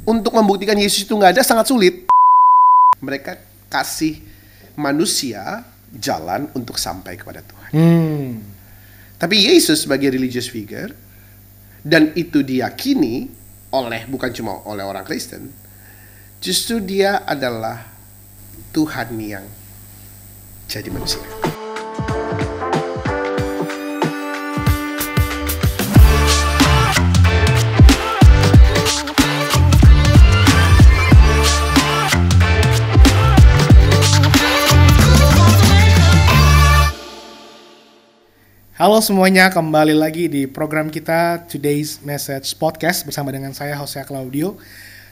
Untuk membuktikan Yesus itu nggak ada sangat sulit. Mereka kasih manusia jalan untuk sampai kepada Tuhan. Tapi Yesus sebagai religious figure, dan itu diyakini bukan cuma oleh orang Kristen, justru dia adalah Tuhan yang jadi manusia. Halo semuanya, kembali lagi di program kita Today's Message Podcast bersama dengan saya Hosea Claudio.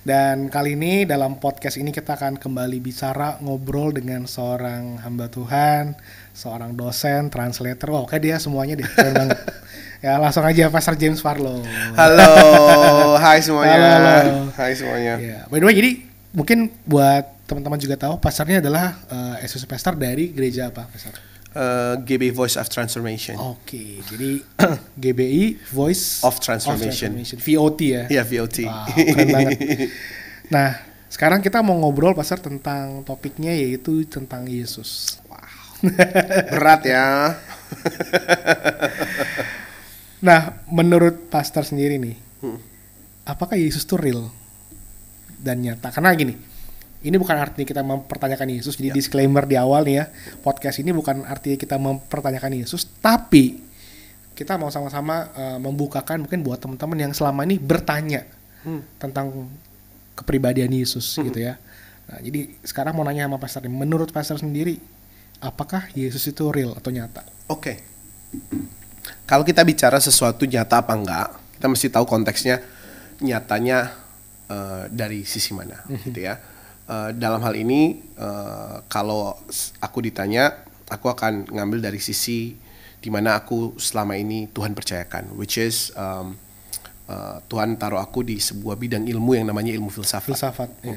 Dan kali ini dalam podcast ini kita akan kembali bicara ngobrol dengan seorang hamba Tuhan, seorang dosen, translator. Oh, kayak dia semuanya deh, keren banget. Ya langsung aja Pastor James Farlow. Halo, hai semuanya. Halo. Hai semuanya. Ya, by the way, jadi mungkin buat teman-teman juga tahu pastornya adalah associate pastor dari gereja apa, Pastor? GBI Voice of Transformation. Oke, jadi GBI Voice of Transformation. VOT ya? Iya, VOT. Wow, keren banget. Nah, sekarang kita mau ngobrol Pastor tentang topiknya yaitu tentang Yesus. Wow, berat ya. Nah, menurut Pastor sendiri nih, apakah Yesus itu real dan nyata? Karena gini, ini bukan artinya kita mempertanyakan Yesus. Jadi disclaimer di awal nih ya, podcast ini bukan artinya kita mempertanyakan Yesus, tapi kita mau sama-sama membukakan mungkin buat teman-teman yang selama ini bertanya tentang kepribadian Yesus gitu ya. Nah, jadi sekarang mau nanya sama Pastor, menurut Pastor sendiri, apakah Yesus itu real atau nyata? Oke. Kalau kita bicara sesuatu nyata apa enggak, kita mesti tahu konteksnya nyatanya dari sisi mana gitu ya. Dalam hal ini kalau aku ditanya, aku akan ngambil dari sisi dimana aku selama ini Tuhan percayakan, which is Tuhan taruh aku di sebuah bidang ilmu yang namanya ilmu filsafat. Ya.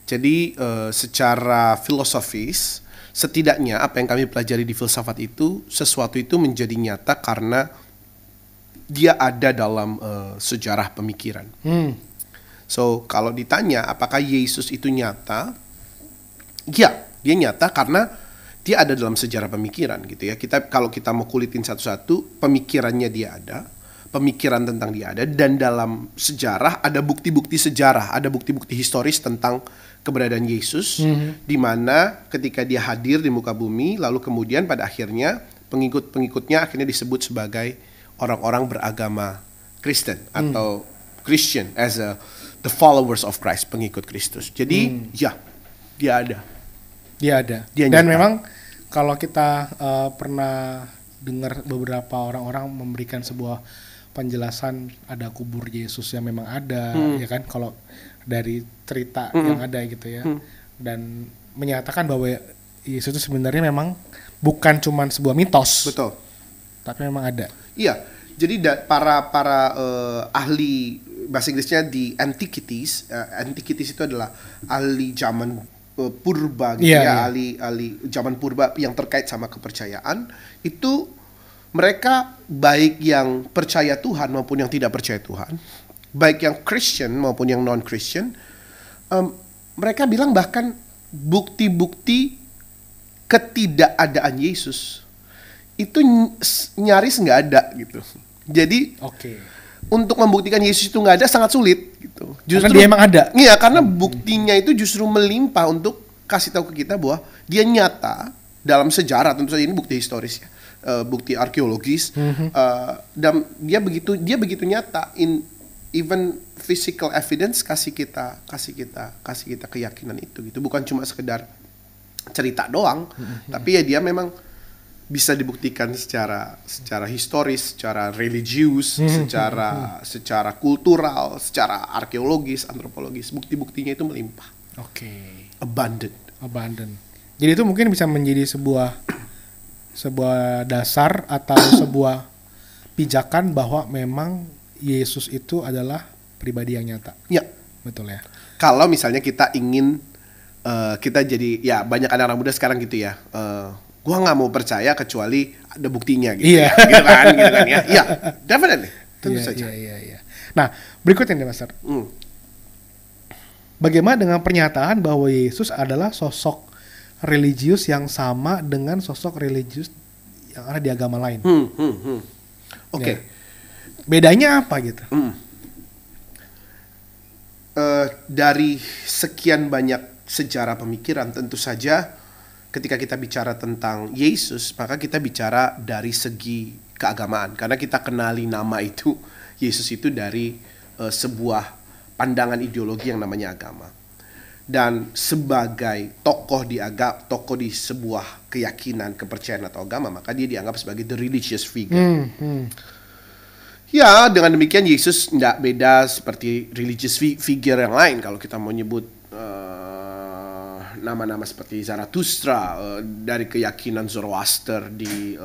Jadi secara filosofis, setidaknya apa yang kami pelajari di filsafat itu, sesuatu itu menjadi nyata karena dia ada dalam sejarah pemikiran. So, kalau ditanya apakah Yesus itu nyata? Ya, dia nyata karena dia ada dalam sejarah pemikiran gitu ya. Kalau kita mau kulitin satu-satu, pemikirannya dia ada, pemikiran tentang dia ada, dan dalam sejarah ada bukti-bukti sejarah, ada bukti-bukti historis tentang keberadaan Yesus, di mana ketika dia hadir di muka bumi, lalu kemudian pada akhirnya pengikut-pengikutnya akhirnya disebut sebagai orang-orang beragama Kristen atau Christian as the followers of Christ, pengikut Kristus. Jadi ya, dia ada. Dia ada. Dia dan nyata. Memang kalau kita pernah dengar beberapa orang-orang memberikan sebuah penjelasan ada kubur Yesus yang memang ada, ya kan? Kalau dari cerita yang ada gitu ya, dan menyatakan bahwa Yesus itu sebenarnya memang bukan cuma sebuah mitos, Betul. tapi memang ada. Iya. Jadi para ahli bahasa Inggrisnya di Antiquities, Antiquities itu adalah ahli zaman purba gitu ahli zaman purba yang terkait sama kepercayaan. Itu mereka baik yang percaya Tuhan maupun yang tidak percaya Tuhan, baik yang Christian maupun yang non-Christian, mereka bilang bahkan bukti-bukti ketidakadaan Yesus itu nyaris nggak ada gitu. Jadi untuk membuktikan Yesus itu nggak ada sangat sulit gitu. Justru karena dia emang ada. Iya, karena buktinya itu justru melimpah untuk kasih tahu ke kita bahwa dia nyata dalam sejarah. Tentu saja ini bukti historis ya, bukti arkeologis, dan dia begitu nyata, even physical evidence kasih kita keyakinan itu gitu. Bukan cuma sekedar cerita doang, tapi ya dia memang bisa dibuktikan secara historis, secara religius, secara kultural, secara arkeologis, antropologis. Bukti-buktinya itu melimpah. Abundant. Jadi itu mungkin bisa menjadi sebuah dasar atau sebuah pijakan bahwa memang Yesus itu adalah pribadi yang nyata. Ya, betul ya. Kalau misalnya kita ingin kita jadi, ya banyak anak-anak muda sekarang gitu ya. Gua nggak mau percaya kecuali ada buktinya gitu. Iya. Ya, gitu kan ya. Iya, definitely. Tentu saja. Iya. Nah, berikutnya nih Master. bagaimana dengan pernyataan bahwa Yesus adalah sosok religius yang sama dengan sosok religius yang ada di agama lain? Oke. Ya. Bedanya apa gitu? Dari sekian banyak sejarah pemikiran, tentu saja ketika kita bicara tentang Yesus, maka kita bicara dari segi keagamaan. Karena kita kenali nama itu, Yesus itu dari sebuah pandangan ideologi yang namanya agama. Dan sebagai tokoh di sebuah keyakinan, kepercayaan atau agama, maka dia dianggap sebagai the religious figure. Ya, dengan demikian Yesus tidak beda seperti religious figure yang lain. Kalau kita mau nyebut nama-nama seperti Zarathustra dari keyakinan Zoroaster di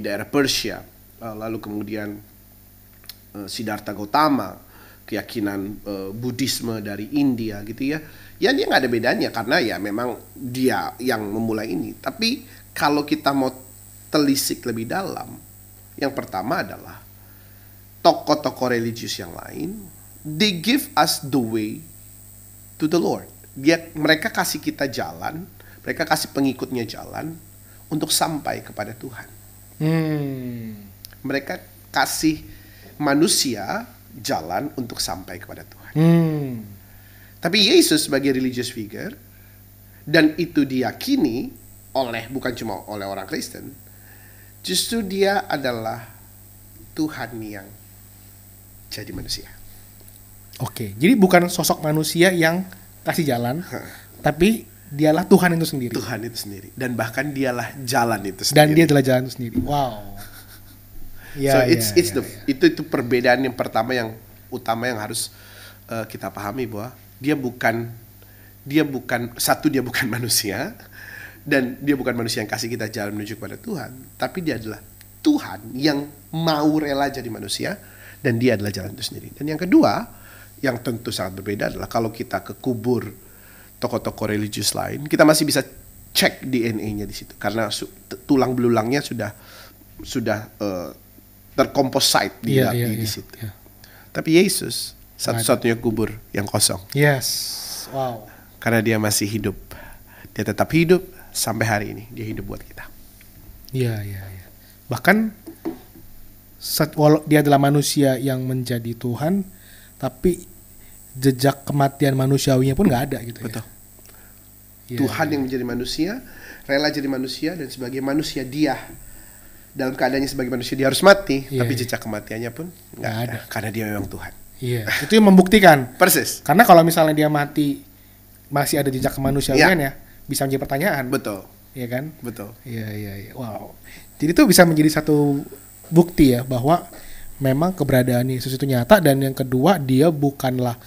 daerah Persia, lalu kemudian Siddhartha Gautama, keyakinan Buddhisme dari India gitu ya. Ya dia nggak ada bedanya karena ya memang dia yang memulai ini. Tapi kalau kita mau telisik lebih dalam, yang pertama adalah tokoh-tokoh religius yang lain, they give us the way to the Lord. Mereka kasih kita jalan, mereka kasih pengikutnya jalan untuk sampai kepada Tuhan. Mereka kasih manusia jalan untuk sampai kepada Tuhan. Tapi Yesus sebagai religious figure, dan itu diyakini bukan cuma oleh orang Kristen, justru dia adalah Tuhan yang jadi manusia. Oke, jadi bukan sosok manusia yang kasih jalan, tapi dialah Tuhan itu sendiri. Tuhan itu sendiri, dan bahkan dialah jalan itu sendiri. Dan dia adalah jalan itu sendiri. Wow. Itu perbedaan yang pertama yang utama yang harus kita pahami, bahwa dia bukan manusia, dan dia bukan manusia yang kasih kita jalan menuju kepada Tuhan, tapi dia adalah Tuhan yang mau rela jadi manusia, dan dia adalah jalan itu sendiri. Dan yang kedua, yang tentu sangat berbeda adalah kalau kita ke kubur tokoh-tokoh religius lain, kita masih bisa cek DNA-nya di situ karena tulang belulangnya sudah terkomposite di situ. Yeah. Tapi Yesus satu-satunya kubur yang kosong. Yes. Wow. Karena dia masih hidup. Dia tetap hidup sampai hari ini. Dia hidup buat kita. Iya. Bahkan walau dia adalah manusia yang menjadi Tuhan, tapi jejak kematian manusiawinya pun nggak ada gitu. Betul. Ya. Tuhan yang menjadi manusia, rela jadi manusia, dan sebagai manusia dia dalam keadaannya sebagai manusia dia harus mati, tapi jejak kematiannya pun nggak ada karena dia memang Tuhan. Iya. Itu yang membuktikan. Persis. Karena kalau misalnya dia mati masih ada jejak kemanusiaan ya bisa menjadi pertanyaan. Betul. Iya kan? Betul. Iya. Wow. Jadi itu bisa menjadi satu bukti ya bahwa memang keberadaan Yesus itu nyata, dan yang kedua dia bukanlah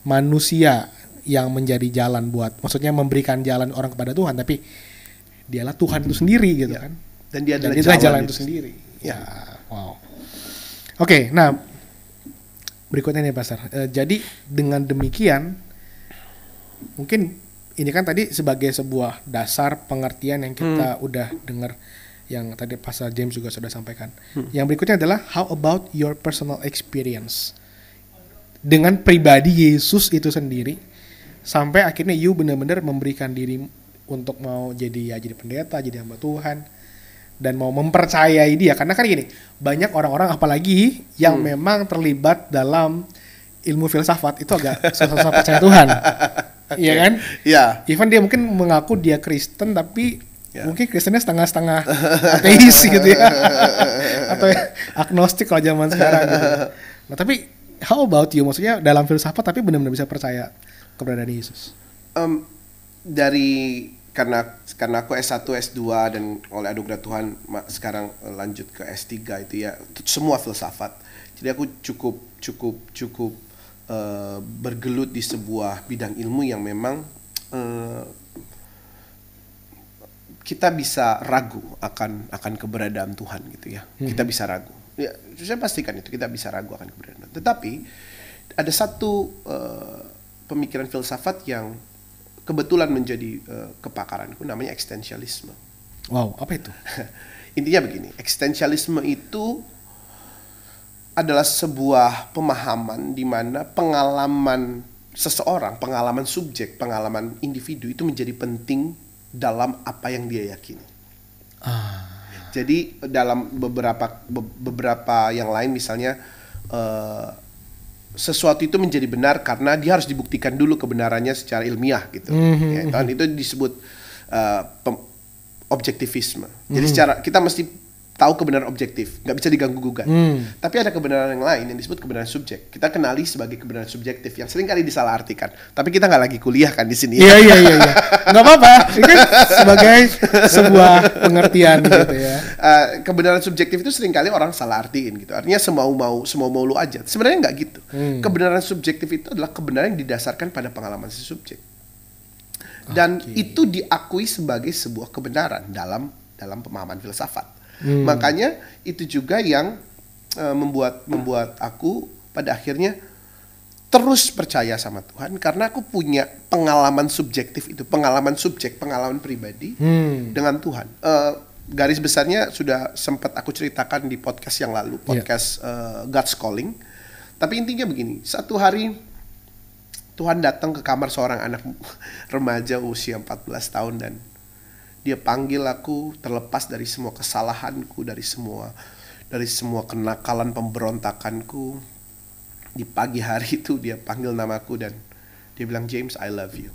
manusia yang menjadi jalan maksudnya memberikan jalan orang kepada Tuhan, tapi dialah Tuhan itu sendiri gitu kan. Dan dia adalah jalan itu sendiri. Ya, wow. Oke, nah berikutnya nih Pastor. Jadi dengan demikian mungkin ini kan tadi sebagai sebuah dasar pengertian yang kita udah dengar, yang tadi Pastor James juga sudah sampaikan. Yang berikutnya adalah how about your personal experience dengan pribadi Yesus itu sendiri, sampai akhirnya you benar-benar memberikan diri untuk mau jadi pendeta, jadi hamba Tuhan, dan mau mempercayai dia. Karena kan gini, banyak orang-orang apalagi yang memang terlibat dalam ilmu filsafat itu agak susah percaya Tuhan. Iya kan? Iya. Even dia mungkin mengaku dia Kristen, tapi mungkin Kristennya setengah-setengah ateis gitu ya. Atau agnostik kalau zaman sekarang gitu. Nah, tapi how about you? Maksudnya dalam filsafat tapi benar-benar bisa percaya keberadaan Yesus? Karena aku S1, S2 dan oleh anugerah Tuhan sekarang lanjut ke S3 itu ya, semua filsafat. Jadi aku cukup bergelut di sebuah bidang ilmu yang memang kita bisa ragu akan keberadaan Tuhan gitu ya. Kita bisa ragu. Ya, saya pastikan itu kita bisa ragu akan keberadaan. Tetapi ada satu pemikiran filsafat yang kebetulan menjadi kepakaranku, namanya eksistensialisme. Wow, apa itu? Intinya begini, eksistensialisme itu adalah sebuah pemahaman di mana pengalaman seseorang, pengalaman subjek, pengalaman individu itu menjadi penting dalam apa yang dia yakini. Jadi dalam beberapa yang lain misalnya sesuatu itu menjadi benar karena dia harus dibuktikan dulu kebenarannya secara ilmiah gitu. Ya, kan itu disebut objektivisme. Jadi secara kita mesti tahu kebenaran objektif, nggak bisa diganggu gugat. Tapi ada kebenaran yang lain yang disebut kebenaran subjek. Kita kenali sebagai kebenaran subjektif yang sering kali disalahartikan. Tapi kita nggak lagi kuliah kan di sini. Iya. Nggak apa-apa. Ini kan sebagai sebuah pengertian gitu ya. Kebenaran subjektif itu sering kali orang salah artiin gitu. Artinya semau mau lu aja. Sebenarnya nggak gitu. Kebenaran subjektif itu adalah kebenaran yang didasarkan pada pengalaman si subjek. Dan itu diakui sebagai sebuah kebenaran dalam pemahaman filsafat. Makanya itu juga yang membuat aku pada akhirnya terus percaya sama Tuhan karena aku punya pengalaman subjektif itu, pengalaman pribadi dengan Tuhan. Garis besarnya sudah sempat aku ceritakan di podcast yang lalu, podcast God's Calling. Tapi intinya begini, satu hari Tuhan datang ke kamar seorang anak remaja usia 14 tahun dan dia panggil aku terlepas dari semua kesalahanku, dari semua kenakalan pemberontakanku. Di pagi hari itu dia panggil namaku dan dia bilang, James, I love you.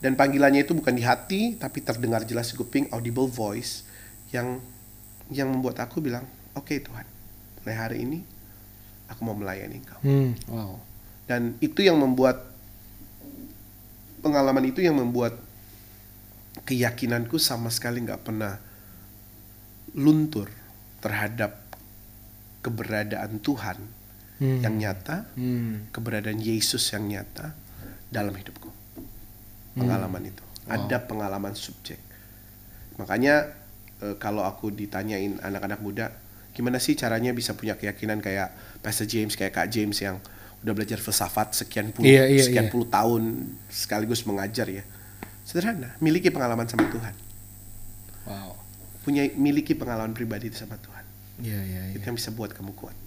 Dan panggilannya itu bukan di hati, tapi terdengar jelas di kuping, audible voice yang membuat aku bilang, oke, Tuhan, mulai hari ini aku mau melayani Engkau. Wow. Dan itu yang membuat pengalaman itu yang membuat keyakinanku sama sekali nggak pernah luntur terhadap keberadaan Tuhan yang nyata, keberadaan Yesus yang nyata dalam hidupku. Pengalaman itu, ada pengalaman subjek. Makanya kalau aku ditanyain anak-anak muda, gimana sih caranya bisa punya keyakinan kayak Pastor James, kayak Kak James yang udah belajar filsafat sekian puluh tahun sekaligus mengajar ya. Sederhana, miliki pengalaman sama Tuhan. Wow. Miliki pengalaman pribadi sama Tuhan. Iya. Itu yang bisa buat kamu kuat.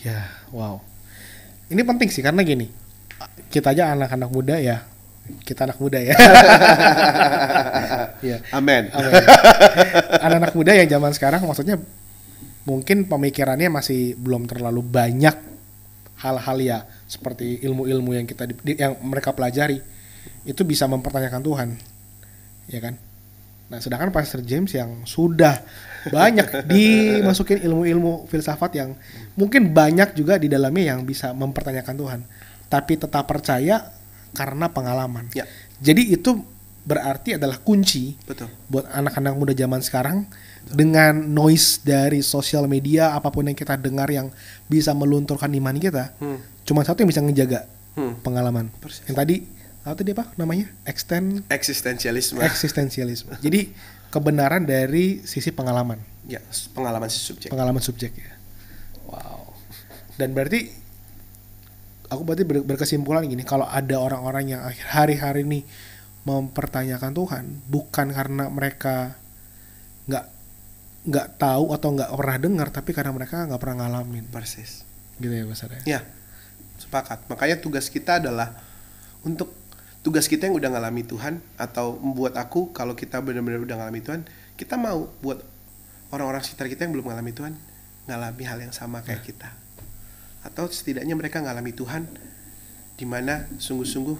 Ya, wow. Ini penting sih karena gini, kita aja anak-anak muda ya, kita anak muda ya. Ya. Amin. Anak-anak muda yang zaman sekarang maksudnya mungkin pemikirannya masih belum terlalu banyak hal-hal ya seperti ilmu-ilmu yang yang mereka pelajari. Itu bisa mempertanyakan Tuhan, ya kan? Nah, sedangkan Pastor James yang sudah banyak dimasukin ilmu-ilmu filsafat yang mungkin banyak juga di dalamnya yang bisa mempertanyakan Tuhan, tapi tetap percaya karena pengalaman. Ya. Jadi itu berarti adalah kunci. Betul. Buat anak-anak muda zaman sekarang. Betul. Dengan noise dari sosial media apapun yang kita dengar yang bisa melunturkan iman kita, cuma satu yang bisa ngejaga pengalaman. Persis. Yang tadi apa namanya? Eksistensialisme. Jadi kebenaran dari sisi pengalaman. Ya, pengalaman si subjek. Pengalaman subjek ya. Wow. Dan berarti aku berkesimpulan gini, kalau ada orang-orang yang hari-hari ini mempertanyakan Tuhan bukan karena mereka nggak tahu atau nggak pernah dengar, tapi karena mereka nggak pernah ngalamin. Persis. Gitu ya Mas Arya? Ya, sepakat. Makanya tugas kita yang udah ngalami Tuhan, atau membuat aku, kalau kita benar-benar udah ngalami Tuhan, kita mau buat orang-orang sekitar kita yang belum ngalami Tuhan ngalami hal yang sama kayak kita, atau setidaknya mereka ngalami Tuhan di mana sungguh-sungguh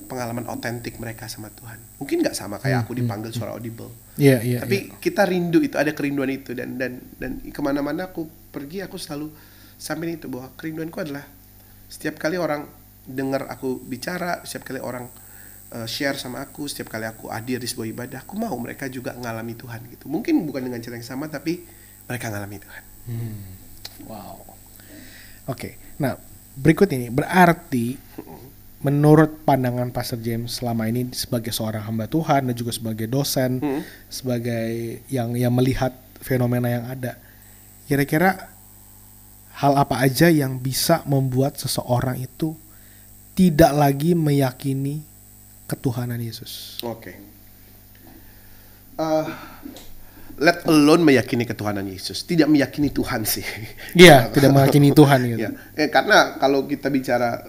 pengalaman otentik mereka sama Tuhan. Mungkin nggak sama kayak aku dipanggil suara audible. Iya. Tapi kita rindu itu, ada kerinduan itu, dan kemana-mana aku pergi, aku selalu sampein itu, bahwa kerinduanku adalah setiap kali orang dengar aku bicara, setiap kali orang share sama aku, setiap kali aku hadir di sebuah ibadah, aku mau mereka juga ngalami Tuhan gitu. Mungkin bukan dengan cara yang sama, tapi mereka ngalami Tuhan. Wow. Oke. Nah, berikut ini berarti menurut pandangan Pastor James selama ini sebagai seorang hamba Tuhan dan juga sebagai dosen, sebagai yang melihat fenomena yang ada, kira-kira hal apa aja yang bisa membuat seseorang itu tidak lagi meyakini ketuhanan Yesus? Oke. let alone meyakini ketuhanan Yesus, tidak meyakini Tuhan sih. Iya, tidak meyakini Tuhan gitu. Ya, karena kalau kita bicara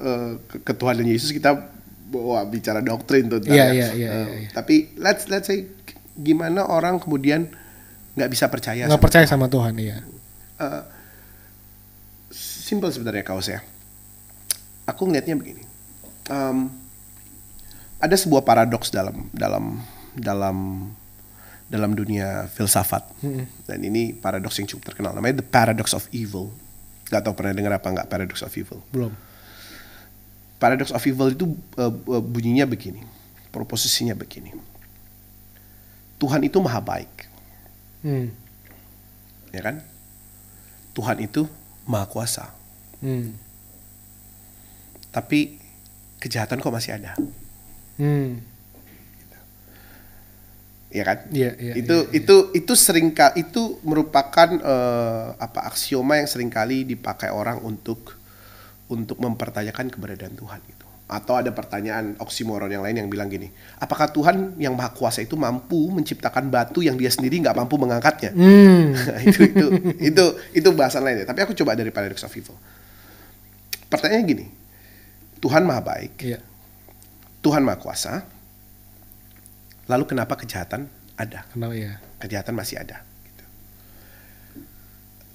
ketuhanan Yesus, kita bicara doktrin tuh. Iya. Tapi let's say gimana orang kemudian nggak bisa percaya? Nggak percaya sama Tuhan, iya. Simple sebenarnya kaos ya. Aku ngelihatnya begini. Ada sebuah paradoks dalam dunia filsafat. Dan ini paradoks yang cukup terkenal. Namanya the paradox of evil. Gak tau pernah dengar apa nggak paradox of evil? Belum. Paradox of evil itu bunyinya begini. Proposisinya begini. Tuhan itu maha baik. Ya kan? Tuhan itu maha kuasa. Tapi kejahatan kok masih ada. Ya kan? Itu seringkali itu merupakan aksioma yang seringkali dipakai orang untuk mempertanyakan keberadaan Tuhan gitu. Atau ada pertanyaan oksimoron yang lain yang bilang gini, apakah Tuhan yang maha kuasa itu mampu menciptakan batu yang dia sendiri nggak mampu mengangkatnya? Itu bahasan lainnya. Tapi aku coba dari paradox of evil. Pertanyaannya gini, Tuhan maha baik, Tuhan maha kuasa, lalu kenapa kejahatan ada? Kenapa ya? Kejahatan masih ada. Gitu.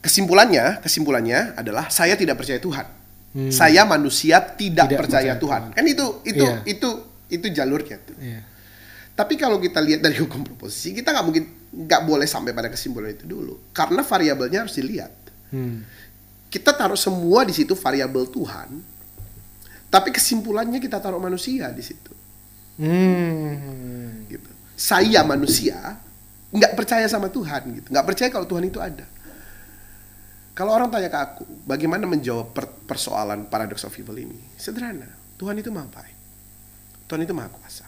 Kesimpulannya adalah saya tidak percaya Tuhan. Saya manusia tidak percaya Tuhan. Kan itu jalurnya tuh. Tapi kalau kita lihat dari hukum proposisi, kita nggak boleh sampai pada kesimpulan itu dulu, karena variabelnya harus dilihat. Kita taruh semua di situ variabel Tuhan, tapi kesimpulannya kita taruh manusia di situ. Gitu. Saya manusia nggak percaya sama Tuhan, gitu. Nggak percaya kalau Tuhan itu ada. Kalau orang tanya ke aku, bagaimana menjawab persoalan paradox of evil ini? Sederhana, Tuhan itu maha baik. Tuhan itu maha kuasa.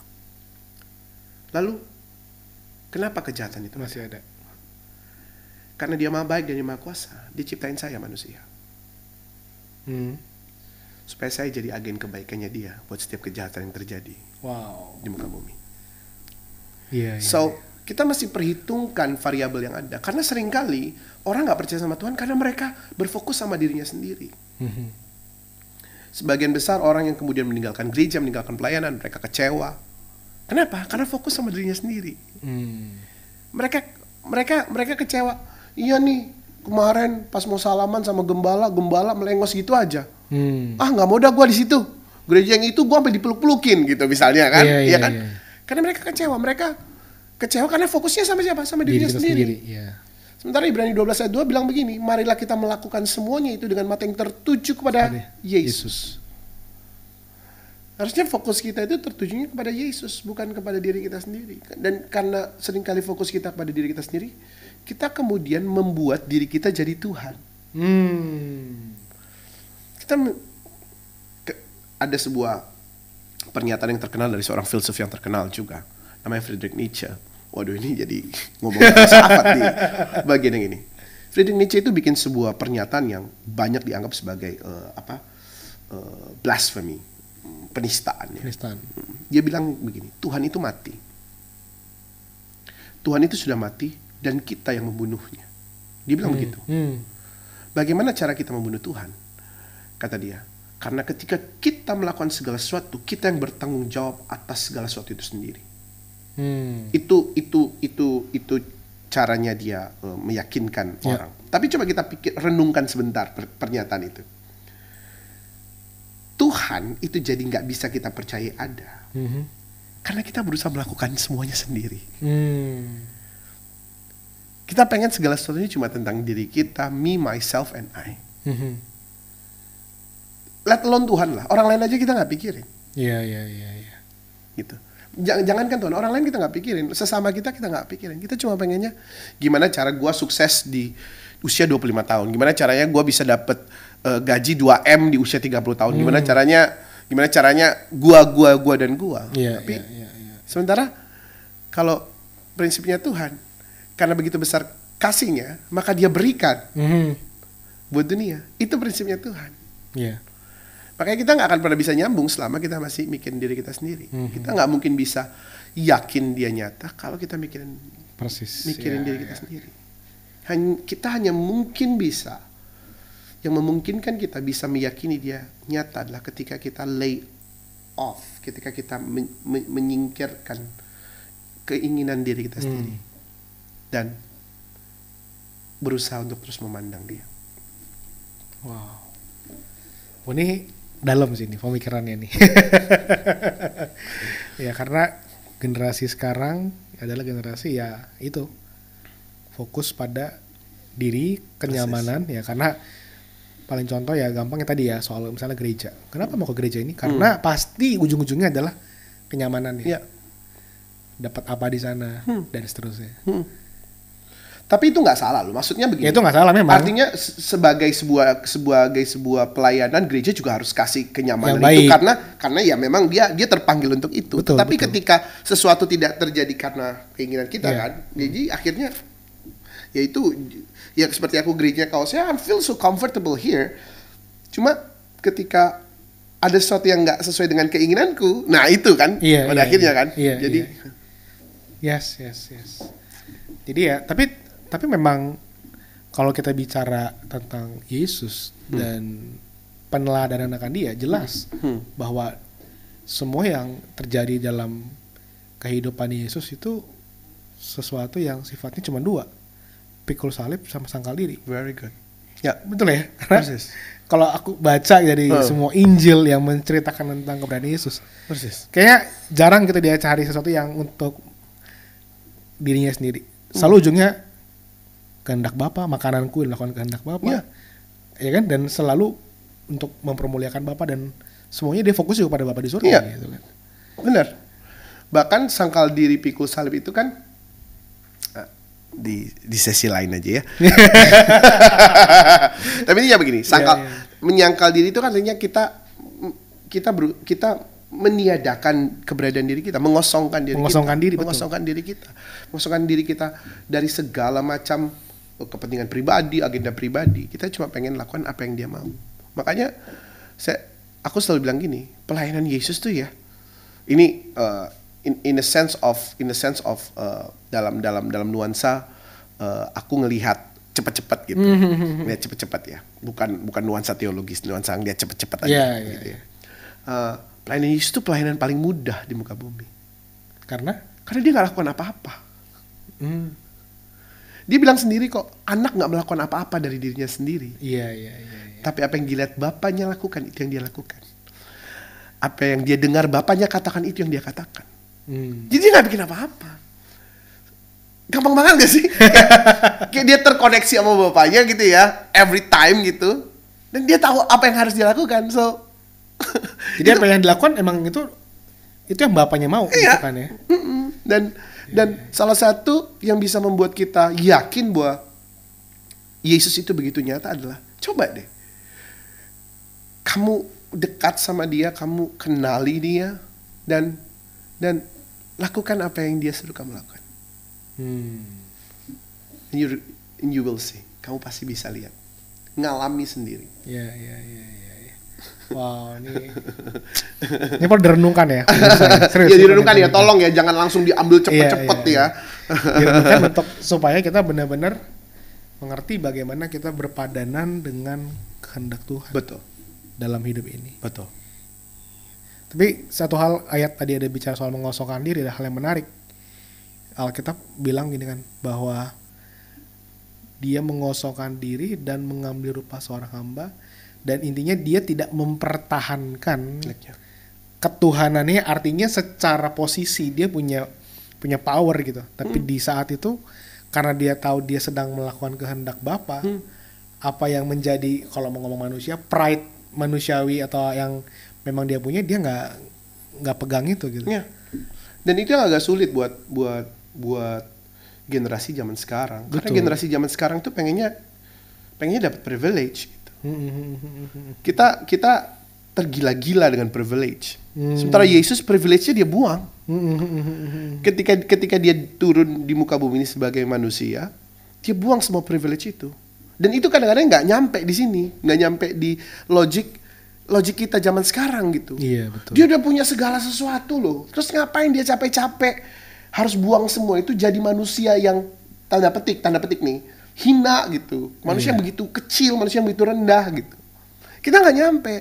Lalu, kenapa kejahatan itu masih ada? Karena dia maha baik dan dia maha kuasa. Dia ciptain saya manusia. Supaya saya jadi agen kebaikannya dia buat setiap kejahatan yang terjadi di muka bumi. Kita mesti perhitungkan variabel yang ada. Karena seringkali orang gak percaya sama Tuhan karena mereka berfokus sama dirinya sendiri. Sebagian besar orang yang kemudian meninggalkan gereja, meninggalkan pelayanan, mereka kecewa. Kenapa? Karena fokus sama dirinya sendiri. Mereka kecewa. Iya nih, kemarin pas mau salaman sama gembala melengos gitu aja. Gak mau dah gue di situ. Gereja yang itu gue sampai dipeluk-pelukin gitu misalnya kan. Iya kan? Karena mereka kecewa. Kecewa karena fokusnya sama siapa? Sama dirinya sendiri. Sementara Ibrani 12 ayat 2 bilang begini, marilah kita melakukan semuanya itu dengan mata yang tertuju kepada Yesus. Harusnya fokus kita itu tertujunya kepada Yesus, bukan kepada diri kita sendiri. Dan karena seringkali fokus kita kepada diri kita sendiri, kita kemudian membuat diri kita jadi Tuhan. Ada sebuah pernyataan yang terkenal dari seorang filsuf yang terkenal juga, namanya Friedrich Nietzsche. Waduh, ini jadi ngomong filsafat di bagian yang ini. Friedrich Nietzsche itu bikin sebuah pernyataan yang banyak dianggap sebagai blasphemy, penistaan. Dia bilang begini, Tuhan itu mati. Tuhan itu sudah mati dan kita yang membunuhnya. Dia bilang begitu. Bagaimana cara kita membunuh Tuhan? Kata dia, karena ketika kita melakukan segala sesuatu, kita yang bertanggung jawab atas segala sesuatu itu sendiri. Itu caranya dia meyakinkan orang. Tapi coba kita renungkan sebentar pernyataan itu. Tuhan itu jadi nggak bisa kita percaya ada, karena kita berusaha melakukan semuanya sendiri. Kita pengen segala sesuatunya cuma tentang diri kita, me, myself, and I. Let alone Tuhan lah, orang lain aja kita nggak pikirin. Iya. Gitu. Jangankan Tuhan, orang lain kita nggak pikirin, sesama kita nggak pikirin. Kita cuma pengennya gimana cara gue sukses di usia 25 tahun, gimana caranya gue bisa dapet gaji 2M di usia 30 tahun, gimana caranya gue dan gue. Tapi sementara kalau prinsipnya Tuhan, karena begitu besar kasihnya, maka dia berikan buat dunia. Itu prinsipnya Tuhan. Makanya kita nggak akan pernah bisa nyambung selama kita masih mikirin diri kita sendiri. Kita nggak mungkin bisa yakin dia nyata kalau kita mikirin Persis. mikirin diri kita sendiri. Kita hanya mungkin bisa, yang memungkinkan kita bisa meyakini dia nyata adalah ketika kita lay off, ketika kita menyingkirkan keinginan diri kita sendiri dan berusaha untuk terus memandang dia. Wow. Ini dalam sih nih pemikirannya nih. Ya karena generasi sekarang adalah generasi ya itu fokus pada diri, kenyamanan. Ya karena paling contoh ya gampangnya tadi ya soal misalnya gereja. Kenapa mau ke gereja ini? Karena pasti ujung-ujungnya adalah kenyamanan ya. Dapat apa di sana dan seterusnya. Tapi itu nggak salah loh. Maksudnya begini. Ya itu nggak salah memang. Artinya sebagai sebuah pelayanan, gereja juga harus kasih kenyamanan yang itu karena ya memang dia terpanggil untuk itu. Betul, Tapi betul. ketika sesuatu tidak terjadi karena keinginan kita kan, jadi akhirnya ya itu ya seperti aku gereja kalau saya I feel so comfortable here. Cuma ketika ada sesuatu yang nggak sesuai dengan keinginanku, nah itu kan pada akhirnya kan. Jadi yes. Jadi ya tapi memang kalau kita bicara tentang Yesus dan peneladanan akan dia jelas bahwa semua yang terjadi dalam kehidupan Yesus itu sesuatu yang sifatnya cuma dua, pikul salib sama sangkal diri. Very good. Ya, betul ya. Karena kalau aku baca dari semua Injil yang menceritakan tentang keberadaan Yesus, kayaknya jarang kita dia cari sesuatu yang untuk dirinya sendiri. Selalu ujungnya kehendak Bapa, makananku dilakukan kehendak Bapa. Ya kan? Dan selalu untuk mempermuliakan Bapa dan semuanya dia fokus juga pada Bapa di surga gitu kan. Benar. Bahkan sangkal diri pikul salib itu kan di sesi lain aja ya. Tapi ini ya begini, menyangkal diri itu kan artinya kita meniadakan keberadaan diri kita, mengosongkan diri kita dari segala macam kepentingan pribadi, agenda pribadi. Kita cuma pengen lakukan apa yang dia mau. Makanya aku selalu bilang gini, pelayanan Yesus tuh ya, ini in a sense of dalam nuansa aku ngelihat cepat-cepat gitu, ngelihat cepat-cepat ya, bukan nuansa teologis, nuansa ngelihat cepat-cepat aja. Gitu ya. Pelayanan Yesus itu pelayanan paling mudah di muka bumi. Karena dia nggak lakukan apa-apa. Dia bilang sendiri kok, anak nggak melakukan apa-apa dari dirinya sendiri. Iya. Tapi apa yang dilihat bapaknya lakukan, itu yang dia lakukan. Apa yang dia dengar bapaknya katakan, itu yang dia katakan. Jadi dia nggak bikin apa-apa. Gampang banget gak sih? Kayak dia terkoneksi sama bapaknya gitu ya, every time gitu. Dan dia tahu apa yang harus dia lakukan. So, jadi apa yang dilakukan emang itu yang bapaknya mau, gitu kan ya. Dan salah satu yang bisa membuat kita yakin bahwa Yesus itu begitu nyata adalah, coba deh, kamu dekat sama dia, kamu kenali dia, dan lakukan apa yang dia suruh kamu lakukan. And you will see, kamu pasti bisa lihat, ngalami sendiri. Iya. Wow, ini perlu direnungkan ya. Serius, ya direnungkan ya, tolong ya, jangan langsung diambil cepet-cepet ya. Direnungkan untuk supaya kita benar-benar mengerti bagaimana kita berpadanan dengan kehendak Tuhan. Betul. Dalam hidup ini. Betul. Tapi satu hal, ayat tadi ada bicara soal mengosongkan diri, ada hal yang menarik. Alkitab bilang gini kan, bahwa dia mengosongkan diri dan mengambil rupa seorang hamba. Dan intinya dia tidak mempertahankan ketuhanannya, artinya secara posisi dia punya power gitu. Tapi di saat itu karena dia tahu dia sedang melakukan kehendak Bapa, apa yang menjadi, kalau mau ngomong manusia, pride manusiawi atau yang memang dia punya, dia nggak pegang itu gitu. Ya. Dan itu yang agak sulit buat generasi zaman sekarang. Betul. Karena generasi zaman sekarang tuh pengennya dapat privilege. Kita tergila-gila dengan privilege. Sementara Yesus privilege-nya dia buang. Ketika dia turun di muka bumi ini sebagai manusia, dia buang semua privilege itu. Dan itu kadang-kadang nggak nyampe di sini, nggak nyampe di logik kita zaman sekarang gitu. Iya, betul. Dia udah punya segala sesuatu loh. Terus ngapain dia capek-capek harus buang semua itu jadi manusia yang tanda petik nih, hina gitu. Manusia yang begitu kecil, manusia yang begitu rendah gitu. Kita nggak nyampe.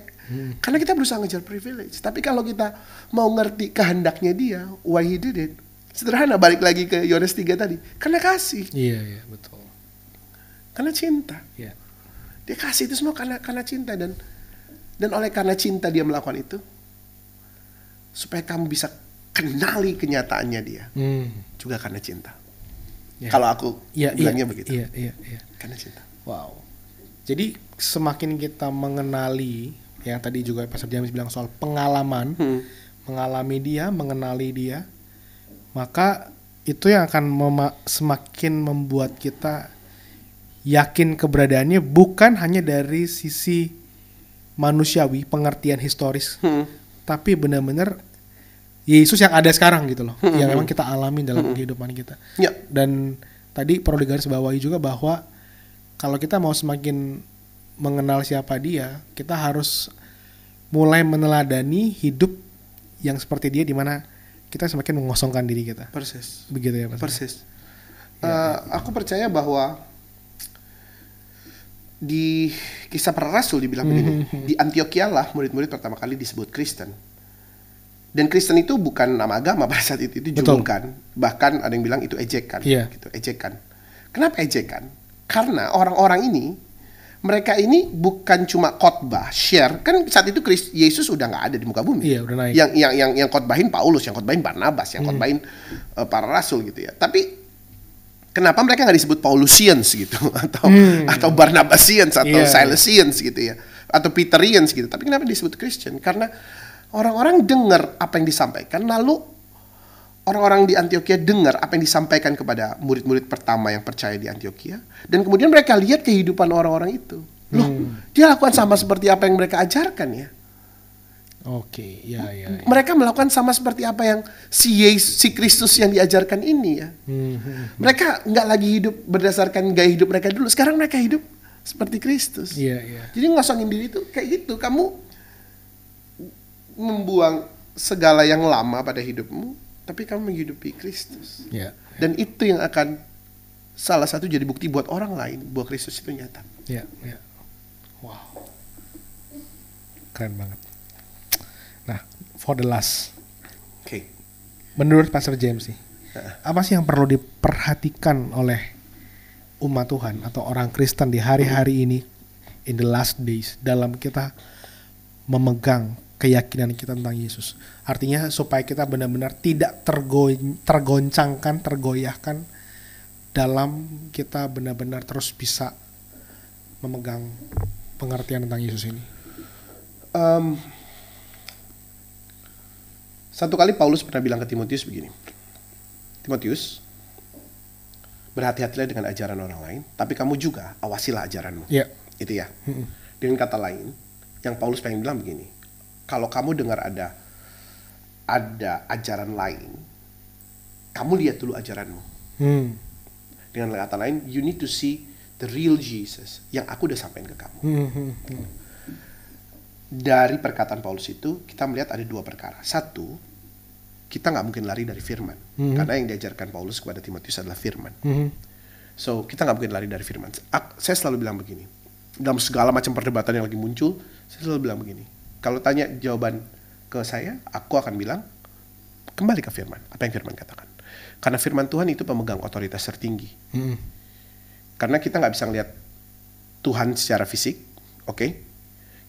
Karena kita berusaha ngejar privilege. Tapi kalau kita mau ngerti kehendaknya dia, why he did it, sederhana, balik lagi ke Yohanes 3 tadi. Karena kasih. Iya, betul. Karena cinta. Iya. Dia kasih itu semua karena cinta. Dan oleh karena cinta dia melakukan itu, supaya kamu bisa kenali kenyataannya dia. Juga karena cinta. Ya. Kalau aku bilangnya begitu. Iya. Karena cinta. Wow. Jadi semakin kita mengenali, yang tadi juga Pastor James bilang soal pengalaman, mengalami dia, mengenali dia, maka itu yang akan semakin membuat kita yakin keberadaannya, bukan hanya dari sisi manusiawi, pengertian historis, tapi benar-benar Yesus yang ada sekarang gitu loh, yang memang kita alami dalam kehidupan kita. Ya. Dan tadi perlu digarisbawahi juga bahwa kalau kita mau semakin mengenal siapa dia, kita harus mulai meneladani hidup yang seperti dia, di mana kita semakin mengosongkan diri kita. Persis. Begitu ya, Mas? Persis. Aku percaya bahwa di Kisah Para Rasul dibilang begini, di Antioquia lah murid-murid pertama kali disebut Kristen. Dan Kristen itu bukan nama agama pada saat itu julukan. Bahkan ada yang bilang itu ejekan. Gitu, ejekan. Kenapa ejekan? Karena orang-orang ini, mereka ini bukan cuma khotbah, share. Kan saat itu Yesus udah nggak ada di muka bumi. Iya, udah naik. Yang khotbahin Paulus, yang khotbahin Barnabas, yang khotbahin para rasul gitu ya. Tapi kenapa mereka nggak disebut Paulusians gitu, atau Barnabasians, atau Silesians gitu ya, atau Peterians gitu. Tapi kenapa disebut Christian? Karena orang-orang dengar apa yang disampaikan, lalu orang-orang di Antioquia dengar apa yang disampaikan kepada murid-murid pertama yang percaya di Antioquia, dan kemudian mereka lihat kehidupan orang-orang itu. Loh, dia lakukan sama seperti apa yang mereka ajarkan ya. Oke, ya. Mereka melakukan sama seperti apa yang si Kristus yang diajarkan ini ya. Mereka nggak lagi hidup berdasarkan gaya hidup mereka dulu. Sekarang mereka hidup seperti Kristus. Iya. Jadi ngosongin diri itu kayak gitu. Kamu membuang segala yang lama pada hidupmu, tapi kamu menghidupi Kristus. Yeah. Dan itu yang akan salah satu jadi bukti buat orang lain bahwa Kristus itu nyata. Iya. Wow. Keren banget. Nah, for the last. Oke. Menurut Pastor James sih, apa sih yang perlu diperhatikan oleh umat Tuhan atau orang Kristen di hari-hari ini, in the last days, dalam kita memegang keyakinan kita tentang Yesus? Artinya supaya kita benar-benar tidak tergoncangkan, tergoyahkan dalam kita benar-benar terus bisa memegang pengertian tentang Yesus ini. Satu kali Paulus pernah bilang ke Timotius begini, Timotius, berhati-hatilah dengan ajaran orang lain, tapi kamu juga awasilah ajaranmu. Yeah. Itu ya. Dengan kata lain, yang Paulus pengen bilang begini, kalau kamu dengar ada ajaran lain, kamu lihat dulu ajaranmu. Dengan kata lain, you need to see the real Jesus yang aku udah sampaikan ke kamu. Dari perkataan Paulus itu kita melihat ada dua perkara. Satu, kita nggak mungkin lari dari firman, karena yang diajarkan Paulus kepada Timotius adalah firman. So kita nggak mungkin lari dari firman. Saya selalu bilang begini, dalam segala macam perdebatan yang lagi muncul, saya selalu bilang begini, kalau tanya jawaban ke saya, aku akan bilang kembali ke firman. Apa yang firman katakan? Karena firman Tuhan itu pemegang otoritas tertinggi. Karena kita nggak bisa ngelihat Tuhan secara fisik, oke?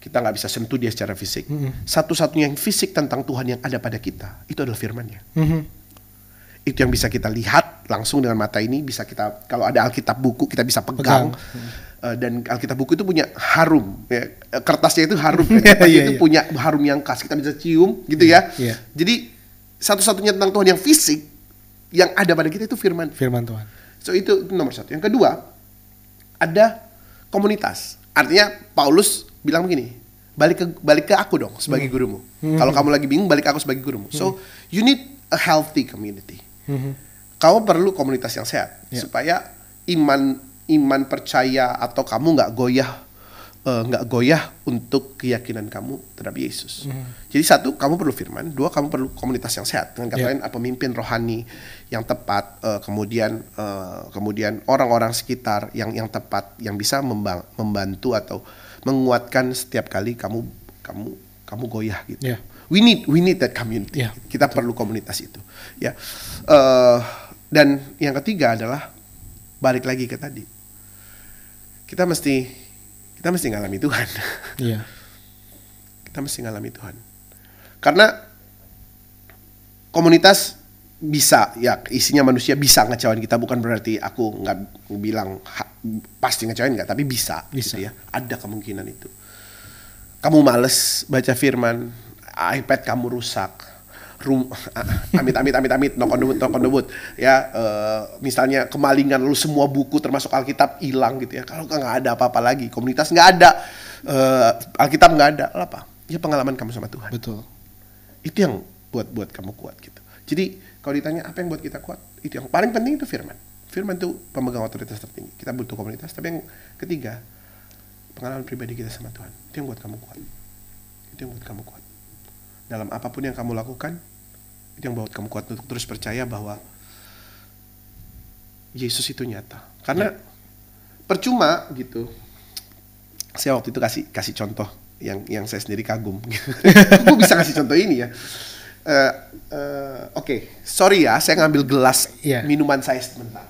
Kita nggak bisa sentuh dia secara fisik. Satu-satunya yang fisik tentang Tuhan yang ada pada kita, itu adalah firman-Nya. Itu yang bisa kita lihat langsung dengan mata ini, bisa kita, kalau ada Alkitab buku kita bisa pegang. Dan Alkitab buku itu punya harum, ya. Kertasnya itu harum, kertasnya itu punya harum yang khas, kita bisa cium gitu ya. Jadi satu-satunya tentang Tuhan yang fisik yang ada pada kita itu firman Tuhan. So itu nomor satu. Yang kedua, ada komunitas. Artinya Paulus bilang begini, balik ke aku dong sebagai gurumu. Kalau kamu lagi bingung, balik ke aku sebagai gurumu. So you need a healthy community. Kamu perlu komunitas yang sehat supaya iman percaya atau kamu nggak goyah nggak goyah untuk keyakinan kamu terhadap Yesus. Jadi satu, kamu perlu firman. Dua, kamu perlu komunitas yang sehat. Dengan kata lain, pemimpin rohani yang tepat. Kemudian orang-orang sekitar yang tepat, yang bisa membantu atau menguatkan setiap kali kamu goyah gitu. We need that community. Kita perlu komunitas itu. Ya. Dan yang ketiga adalah balik lagi ke tadi. Kita mesti ngalami Tuhan. Iya. Kita mesti ngalami Tuhan. Karena komunitas bisa, ya isinya manusia bisa ngecewain kita. Bukan berarti aku nggak bilang pasti ngecewain nggak, tapi bisa. Gitu ya. Ada kemungkinan itu. Kamu males baca firman, iPad kamu rusak. Amit, knock on the wood. Ya, misalnya kemalingan, lu semua buku termasuk Alkitab hilang gitu ya. Kalau nggak ada apa-apa lagi, komunitas nggak ada, Alkitab nggak ada, apa? Ya pengalaman kamu sama Tuhan. Betul. Itu yang buat kamu kuat gitu. Jadi kalau ditanya apa yang buat kita kuat, itu yang paling penting itu firman. Firman itu pemegang otoritas tertinggi. Kita butuh komunitas. Tapi yang ketiga, pengalaman pribadi kita sama Tuhan. Itu yang buat kamu kuat. Itu yang buat kamu kuat. Dalam apapun yang kamu lakukan, itu yang buat kamu kuat untuk terus percaya bahwa Yesus itu nyata. Karena percuma gitu. Saya waktu itu kasih contoh yang saya sendiri kagum. Gue bisa kasih contoh ini ya. Oke, sorry ya, saya ngambil gelas minuman saya sebentar.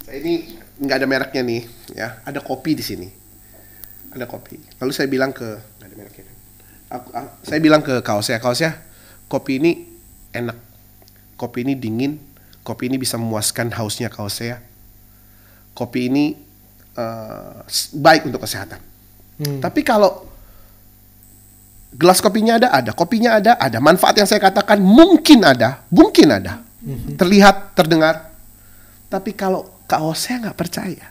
Saya ini nggak ada mereknya nih, ya. Ada kopi di sini. Ada kopi. Lalu saya bilang nggak ada mereknya. Saya bilang ke kaosnya, kopi ini enak, kopi ini dingin, kopi ini bisa memuaskan hausnya kaosnya, kopi ini baik untuk kesehatan. Tapi kalau gelas kopinya ada, kopinya ada manfaat yang saya katakan mungkin ada, terlihat, terdengar. Tapi kalau kaosnya nggak percaya,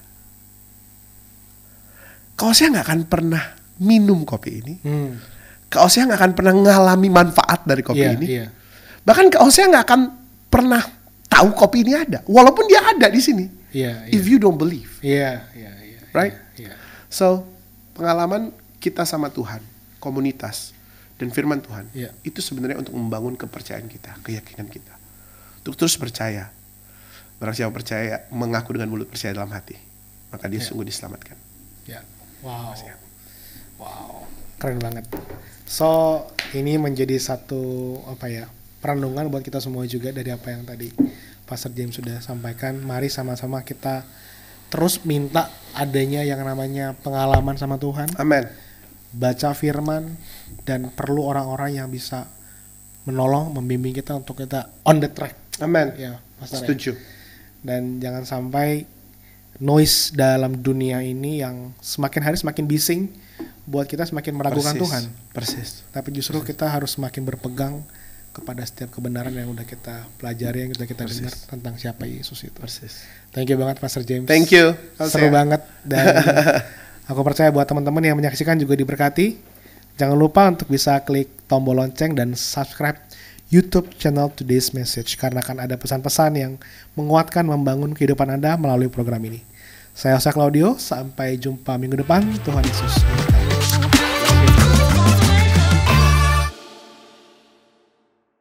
kaosnya nggak akan pernah minum kopi ini. Kaosnya nggak akan pernah ngalami manfaat dari kopi ini. Bahkan kaosnya nggak akan pernah tahu kopi ini ada, walaupun dia ada di sini. If you don't believe, right? So pengalaman kita sama Tuhan, komunitas dan firman Tuhan, itu sebenarnya untuk membangun kepercayaan kita, keyakinan kita, untuk terus percaya. Barang siapa percaya, mengaku dengan mulut, percaya dalam hati, maka dia sungguh diselamatkan. Wow, keren banget. So ini menjadi satu perenungan buat kita semua juga dari apa yang tadi Pastor James sudah sampaikan. Mari sama-sama kita terus minta adanya yang namanya pengalaman sama Tuhan. Amin. Baca firman, dan perlu orang-orang yang bisa menolong, membimbing kita untuk kita on the track. Amin. Ya, Pastor. Setuju. Dan jangan sampai noise dalam dunia ini yang semakin hari semakin bising buat kita semakin meragukan Tuhan. Persis. Tapi justru kita harus semakin berpegang kepada setiap kebenaran yang udah kita pelajari, yang udah kita dengar tentang siapa Yesus itu. Persis. Thank you banget Pastor James. Thank you. Seru banget, dan aku percaya buat teman-teman yang menyaksikan juga diberkati. Jangan lupa untuk bisa klik tombol lonceng dan subscribe YouTube channel Today's Message, karena akan ada pesan-pesan yang menguatkan, membangun kehidupan Anda melalui program ini. Saya Jose Claudio, sampai jumpa minggu depan. Tuhan Yesus memberkati.